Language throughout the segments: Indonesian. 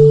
Sallallahu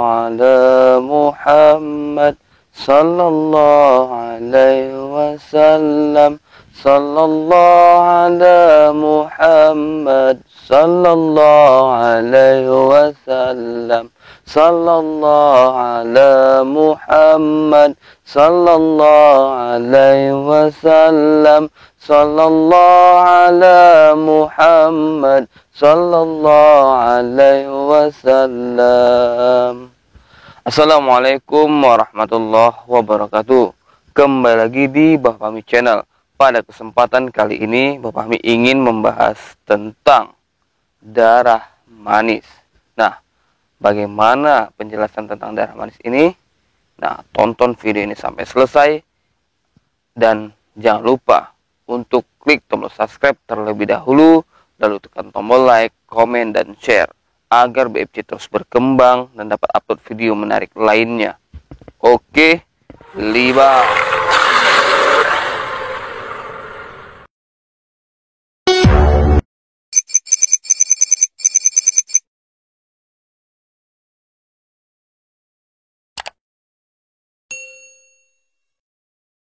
ala Muhammad, sallallahu alaihi wasallam, sallallahu ala Muhammad, sallallahu alaihi wasallam, sallallahu ala Muhammad, sallallahu alaihi wasallam, sallallahu ala Muhammad, sallallahu alaihi wasallam. Assalamualaikum warahmatullahi wabarakatuh. Kembali lagi di Bapak Fahmi Channel. Pada kesempatan kali ini Bapak Fahmi ingin membahas tentang darah manis. Nah, bagaimana penjelasan tentang darah manis ini? Nah, tonton video ini sampai selesai dan jangan lupa untuk klik tombol subscribe terlebih dahulu, lalu tekan tombol like, komen, dan share agar BFC terus berkembang dan dapat upload video menarik lainnya. Oke, liba.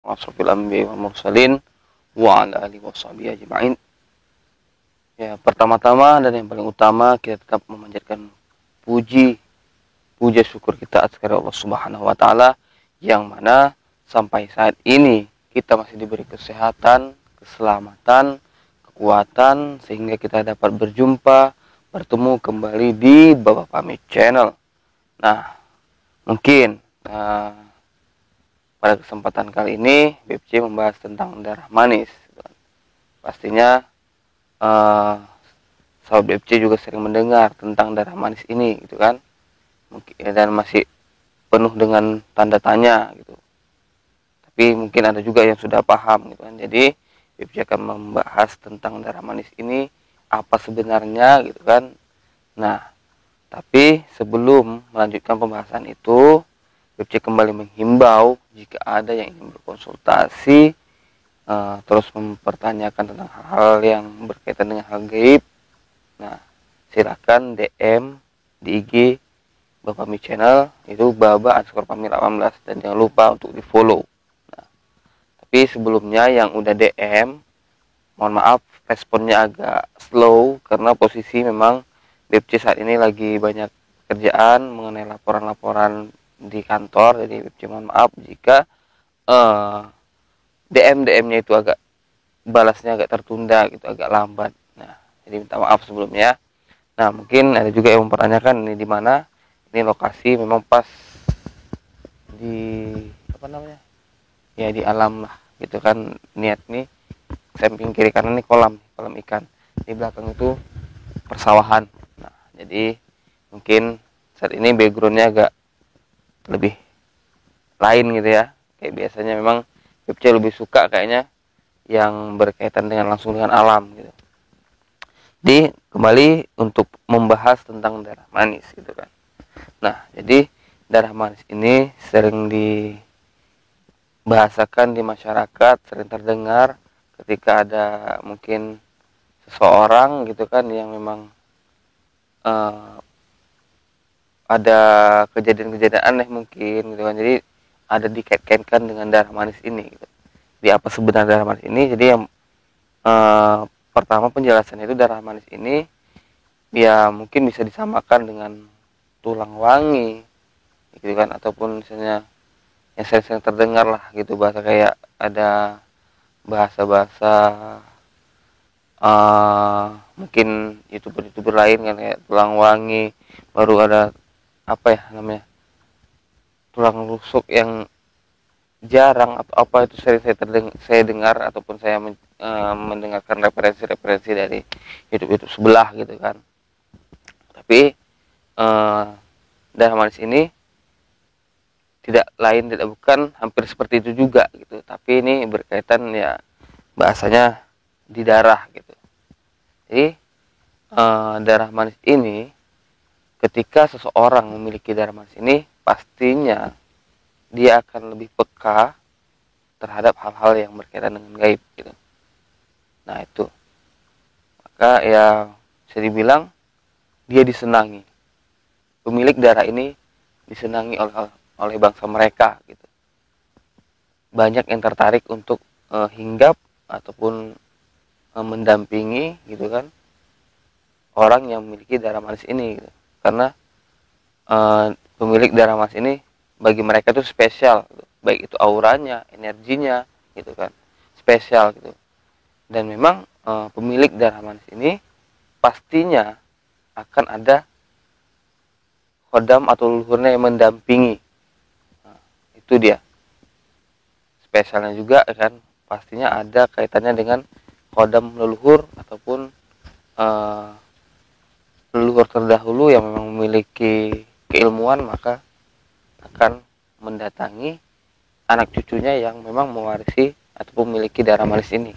Wasofil anbiya wal mursalin wa ala alihi washabihi ajma'in. Ya, pertama-tama dan yang paling utama kita tetap memanjatkan puja syukur kita atas karya Allah Subhanahu wa taala yang mana sampai saat ini kita masih diberi kesehatan, keselamatan, kekuatan sehingga kita dapat berjumpa, bertemu kembali di Bapak Fahmi Channel. Nah, mungkin pada kesempatan kali ini BFC membahas tentang darah manis. Pastinya sahabat BFC juga sering mendengar tentang darah manis ini gitu kan, dan masih penuh dengan tanda tanya gitu. Tapi mungkin ada juga yang sudah paham gitu kan. Jadi BFC akan membahas tentang darah manis ini apa sebenarnya gitu kan. Nah, tapi sebelum melanjutkan pembahasan itu, BFC kembali menghimbau jika ada yang ingin berkonsultasi terus mempertanyakan tentang hal-hal yang berkaitan dengan hal gaib. Nah, silakan DM di IG Bapak Fahmi Channel, itu baba_fahmi18, dan jangan lupa untuk di follow. Nah, tapi sebelumnya yang udah DM, mohon maaf responnya agak slow karena posisi memang BFC saat ini lagi banyak kerjaan mengenai laporan-laporan di kantor. Jadi BFC mohon maaf jika DM-nya itu agak balasnya agak tertunda gitu, agak lambat. Nah, jadi minta maaf sebelumnya. Nah, mungkin ada juga yang mempertanyakan ini di mana. Ini lokasi memang pas di apa namanya? Ya di alam lah gitu kan. Niat nih samping kiri kanan nih kolam ikan. Di belakang itu persawahan. Nah, jadi mungkin saat ini backgroundnya agak lebih lain gitu ya. Kayak biasanya memang BFC lebih suka kayaknya yang berkaitan dengan langsung dengan alam gitu. Jadi kembali untuk membahas tentang darah manis gitu kan. Nah, jadi darah manis ini sering dibahasakan di masyarakat, sering terdengar ketika ada mungkin seseorang gitu kan yang memang ada kejadian-kejadian aneh mungkin gitu kan. Jadi ada dikait-kaitkan dengan darah manis ini gitu. Di apa sebenarnya darah manis ini? Jadi yang pertama penjelasan itu darah manis ini ya mungkin bisa disamakan dengan tulang wangi gitu kan, ataupun misalnya yang sering-sering terdengar lah gitu bahasa, kayak ada bahasa-bahasa mungkin youtuber lain kan, kayak tulang wangi, baru ada apa ya namanya, tulang rusuk yang jarang atau apa itu sering saya dengar ataupun saya mendengarkan referensi dari YouTube sebelah gitu kan. Tapi darah manis ini tidak lain tidak bukan hampir seperti itu juga gitu, tapi ini berkaitan ya bahasanya di darah gitu. Jadi darah manis ini ketika seseorang memiliki darah manis ini pastinya dia akan lebih peka terhadap hal-hal yang berkaitan dengan gaib gitu. Nah itu, maka ya bisa dibilang dia disenangi. Pemilik darah ini disenangi oleh bangsa mereka gitu. Banyak yang tertarik untuk hinggap ataupun mendampingi gitu kan orang yang memiliki darah manis ini gitu. Karena pemilik darah manis ini bagi mereka itu spesial gitu. Baik itu auranya, energinya gitu kan, spesial gitu. Dan memang pemilik darah manis ini pastinya akan ada khodam atau leluhurnya yang mendampingi. Nah, itu dia spesialnya juga kan, pastinya ada kaitannya dengan khodam leluhur ataupun uh, leluhur terdahulu yang memang memiliki keilmuan, maka akan mendatangi anak cucunya yang memang mewarisi ataupun memiliki darah manis ini.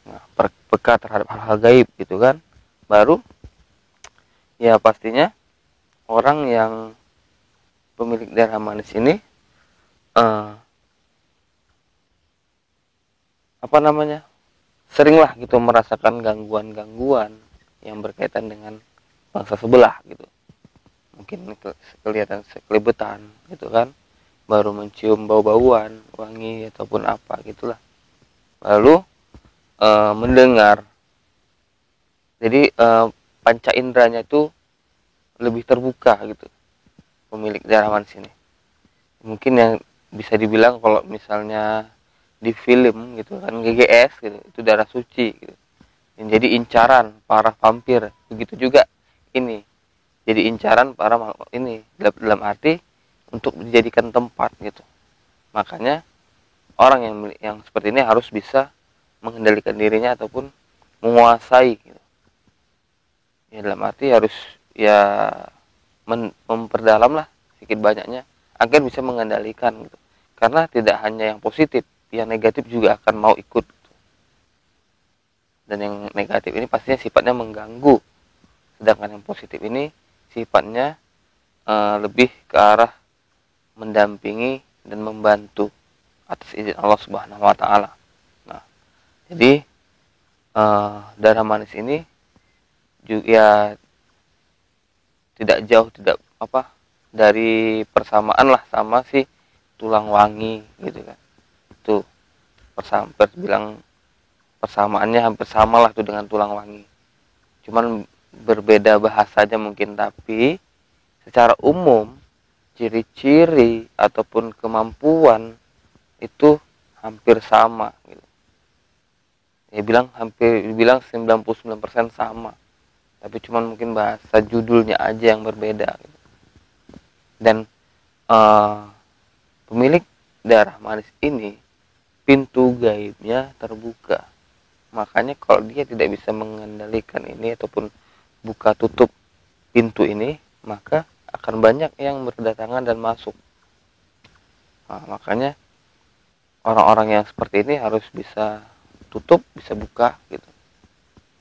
Nah, peka terhadap hal-hal gaib gitu kan, baru ya pastinya orang yang pemilik darah manis ini uh, apa namanya, seringlah gitu merasakan gangguan-gangguan yang berkaitan dengan bangsa sebelah gitu. Mungkin kelihatan sekelibetan gitu kan, baru mencium bau-bauan wangi ataupun apa gitulah, lalu mendengar. Jadi panca inderanya itu lebih terbuka gitu pemilik darah manis ini. Mungkin yang bisa dibilang kalau misalnya di film gitu kan, GGS gitu, itu darah suci gitu, yang jadi incaran para vampir. Begitu juga ini jadi incaran para ini, dalam arti untuk dijadikan tempat gitu. Makanya orang yang seperti ini harus bisa mengendalikan dirinya ataupun menguasai gitu. Ya dalam arti harus ya memperdalam lah sedikit banyaknya agar bisa mengendalikan gitu. Karena tidak hanya yang positif, yang negatif juga akan mau ikut. Dan yang negatif ini pastinya sifatnya mengganggu, sedangkan yang positif ini sifatnya lebih ke arah mendampingi dan membantu atas izin Allah Subhanahu wa taala. Nah, jadi darah manis ini juga ya tidak jauh, tidak apa, dari persamaan lah sama si tulang wangi gitu kan. Tuh bilang persamaannya hampir sama lah tuh dengan tulang wangi. Cuman berbeda bahasanya mungkin, tapi secara umum ciri-ciri ataupun kemampuan itu hampir sama gitu. Ya bilang 99% sama. Tapi cuman mungkin bahasa judulnya aja yang berbeda gitu. Dan pemilik darah manis ini pintu gaibnya terbuka. Makanya kalau dia tidak bisa mengendalikan ini ataupun buka tutup pintu ini, maka akan banyak yang berdatangan dan masuk. Nah, makanya orang-orang yang seperti ini harus bisa tutup, bisa buka gitu,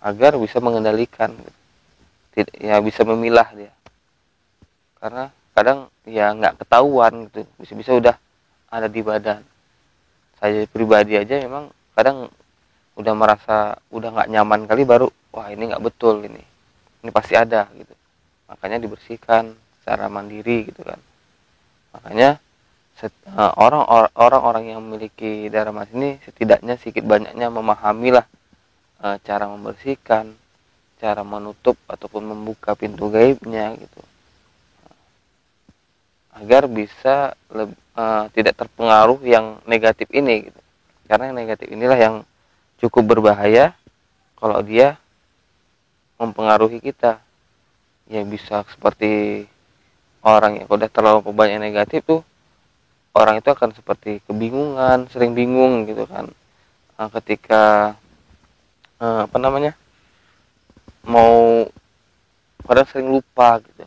agar bisa mengendalikan gitu. Ya bisa memilah dia. Karena kadang ya nggak ketahuan gitu, bisa-bisa udah ada di badan. Saya pribadi aja memang kadang udah merasa udah nggak nyaman kali, baru wah ini nggak betul, ini pasti ada gitu, makanya dibersihkan secara mandiri gitu kan. Makanya orang-orang yang memiliki darah emas ini setidaknya sedikit banyaknya memahami lah cara membersihkan, cara menutup ataupun membuka pintu gaibnya gitu, agar bisa tidak terpengaruh yang negatif ini gitu. Karena yang negatif inilah yang cukup berbahaya kalau dia mempengaruhi kita. Ya bisa seperti orang yang udah terlalu banyak negatif tuh, orang itu akan seperti kebingungan, sering bingung gitu kan. Ketika apa namanya, mau, kadang sering lupa gitu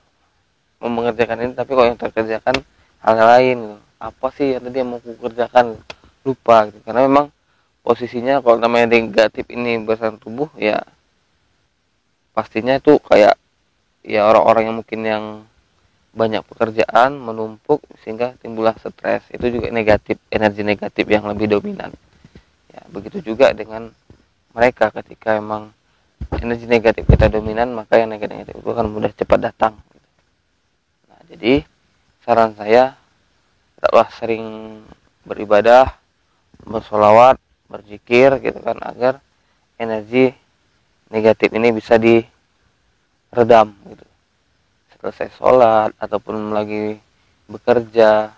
mau mengerjakan ini, tapi kalau yang terkerjakan hal lain gitu. Apa sih yang tadi yang mau kukerjakan, lupa gitu. Karena memang posisinya kalau namanya negatif ini bersama tubuh, ya pastinya itu kayak ya orang-orang yang mungkin yang banyak pekerjaan menumpuk sehingga timbullah stres. Itu juga negatif, energi negatif yang lebih dominan. Ya, begitu juga dengan mereka, ketika emang energi negatif kita dominan, maka yang negatif itu akan mudah cepat datang. Nah, jadi saran saya, tetaplah sering beribadah, bersolawat, berzikir gitu kan, agar energi negatif ini bisa diredam gitu. Selesai sholat ataupun lagi bekerja,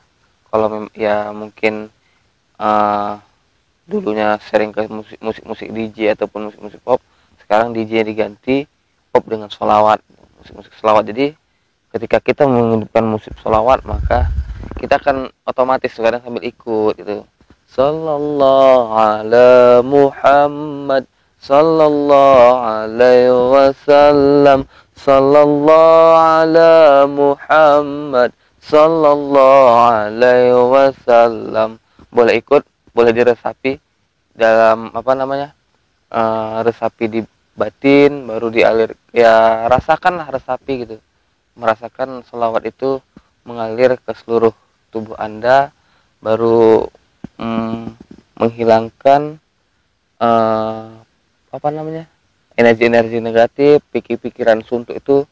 kalau ya mungkin dulunya sering ke musik DJ ataupun musik pop, sekarang DJ diganti pop dengan sholawat, musik sholawat. Jadi ketika kita menghidupkan musik sholawat, maka kita akan otomatis kadang sambil ikut gitu. Sallallahu ala Muhammad, sallallahu alaihi wasallam, sallallahu ala Muhammad, sallallahu alaihi wasallam. Boleh ikut, boleh diresapi dalam resapi di batin, baru dialir, ya rasakanlah resapi gitu, merasakan selawat itu mengalir ke seluruh tubuh Anda, baru menghilangkan energi-energi negatif, pikiran suntuk itu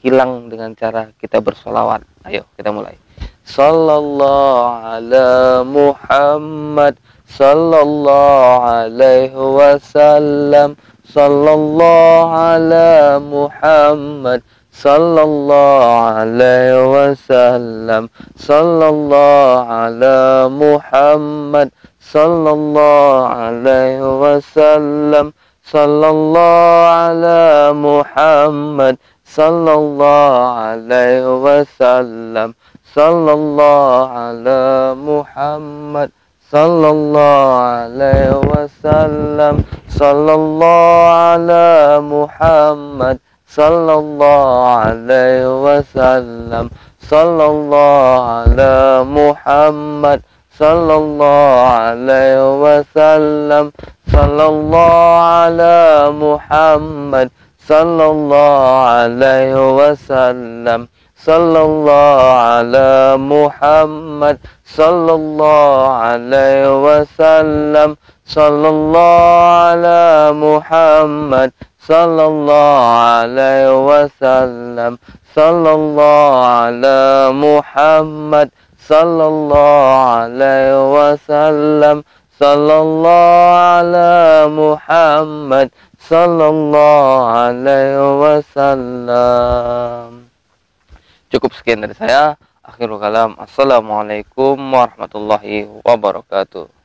hilang dengan cara kita bersolawat. Ayo kita mulai. Sallallahu ala Muhammad, sallallahu alaihi wasallam, sallallahu ala Muhammad, sallallahu alaihi wasallam, sallallahu ala Muhammad, sallallahu alaihi wasallam, sallallahu ala Muhammad, sallallahu alaihi wasallam, sallallahu ala Muhammad, sallallahu alaihi wasallam, sallallahu ala Muhammad, sallallahu alaihi wasallam, sallallahu ala Muhammad, sallallahu alaihi wasallam, sallallahu ala Muhammad, sallallahu alaihi wasallam, sallallahu ala Muhammad, sallallahu alaihi wasallam, sallallahu ala Muhammad, sallallahu alaihi wasallam, sallallahu ala Muhammad, sallallahu alaihi wasallam, sallallahu ala Muhammad, sallallahu alaihi wasallam. Cukup sekian dari saya. Akhirul kalam. Assalamualaikum warahmatullahi wabarakatuh.